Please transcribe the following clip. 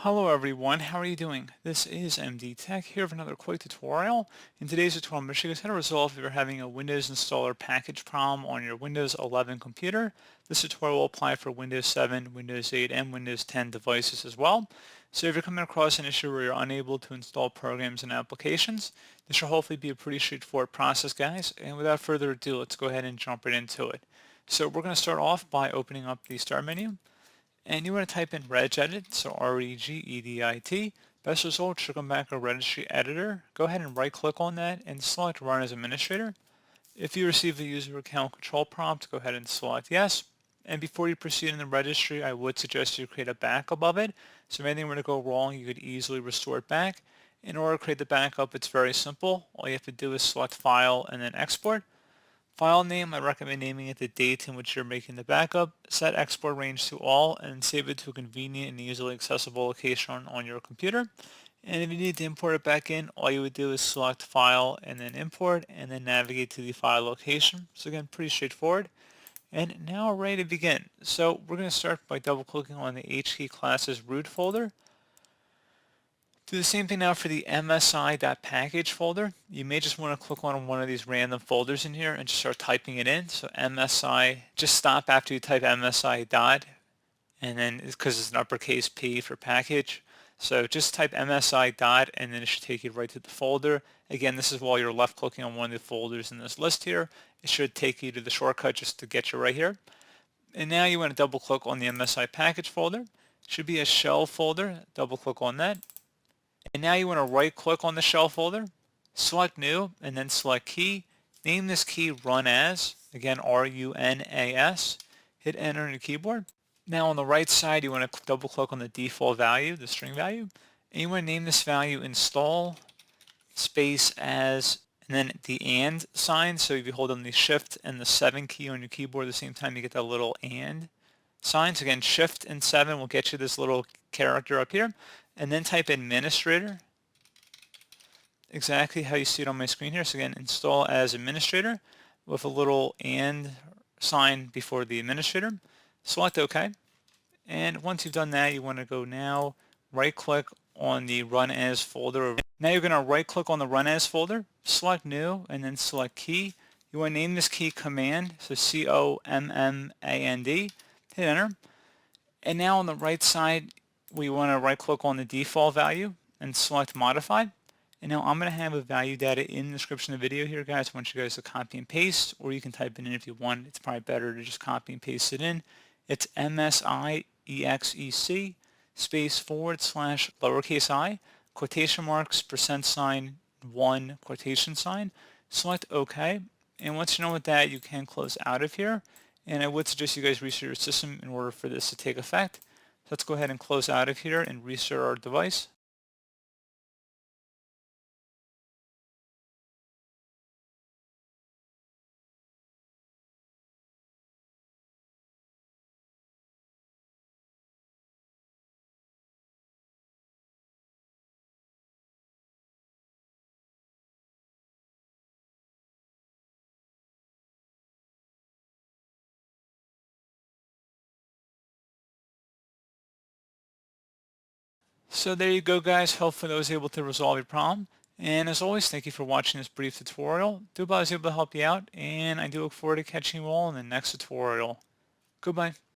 Hello everyone, how are you doing? This is MD Tech here with another quick tutorial. In today's tutorial, I'm going to show you guys how to resolve if you're having a Windows installer package problem on your Windows 11 computer. This tutorial will apply for Windows 7, Windows 8, and Windows 10 devices as well. So if you're coming across an issue where you're unable to install programs and applications, this should hopefully be a pretty straightforward process, guys. And without further ado, let's go ahead and jump right into it. So we're going to start off by opening up the Start menu. And you want to type in regedit, so regedit. Best result should come back a registry editor. Go ahead and right click on that and select run as administrator. If you receive a user account control prompt, go ahead and select yes. And before you proceed in the registry, I would suggest you create a backup of it. So if anything were to go wrong, you could easily restore it back. In order to create the backup, it's very simple. All you have to do is select file and then export. File name, I recommend naming it the date in which you're making the backup. Set export range to all and save it to a convenient and easily accessible location on your computer. And if you need to import it back in, all you would do is select file and then import and then navigate to the file location. So again, pretty straightforward. And now we're ready to begin. So we're going to start by double clicking on the HKey classes root folder. Do the same thing now for the msi.package folder. You may just want to click on one of these random folders in here and just start typing it in. So msi, just stop after you type msi dot, and then because it's an uppercase P for package. So just type msi dot and then it should take you right to the folder. Again, this is while you're left clicking on one of the folders in this list here. It should take you to the shortcut just to get you right here. And now you want to double click on the MSI package folder. It should be a shell folder. Double click on that. And now you want to right click on the shell folder, select new, and then select key. Name this key run as, again RUNAS. Hit enter on your keyboard. Now on the right side you want to double click on the default value, the string value, and you want to name this value install space as, and then the and sign. So if you hold on the shift and the 7 key on your keyboard at the same time, you get that little and sign. So again, shift and 7 will get you this little character up here. And then type administrator, exactly how you see it on my screen here. So again, install as administrator with a little and sign before the administrator. Select OK. And once you've done that, you want to go now, right click on the run as folder. Now you're going to right click on the run as folder, select new, and then select key. You want to name this key command, so COMMAND, hit enter. And now on the right side, we want to right click on the default value and select modify. And now I'm going to have a value data in the description of the video here, guys. I want you guys to copy and paste, or you can type it in if you want. It's probably better to just copy and paste it in. It's MSIEXEC space / lowercase I, quotation marks, %1, quotation sign. Select OK. And once you're done with that, you can close out of here. And I would suggest you guys restart your system in order for this to take effect. So let's go ahead and close out of here and restart our device. So there you go, guys. Hopefully I was able to resolve your problem. And as always, thank you for watching this brief tutorial. Do hope I was able to help you out, and I do look forward to catching you all in the next tutorial. Goodbye.